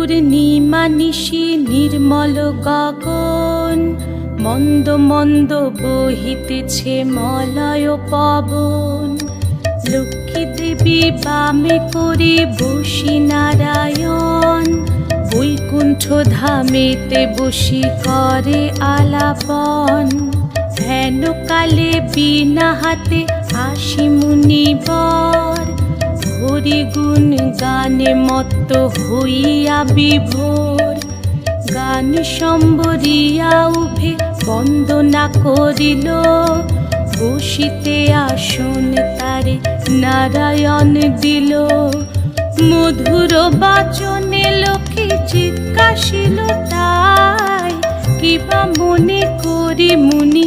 পূর্ণিমা নিশি নির্মল গগন, মন্দ মন্দ বহিতেছে মলয় পবন। লক্ষ্মী দেবী বামে করে বসি নারায়ণ, বৈকুণ্ঠ ধামেতে বসি করে আলাপন। হেন কালে বিনা হাতে আসি মুনিবর, হরি গুণ গানে মত্ত হইয়া বিভোর। গান সম্বরিয়া উভে বন্দনা করিল, বসিতে আসন তারে নারায়ণ দিল। মধুর বাচনে লোকে জিজ্ঞাসিল তাই, কিবা মনে করি মুনি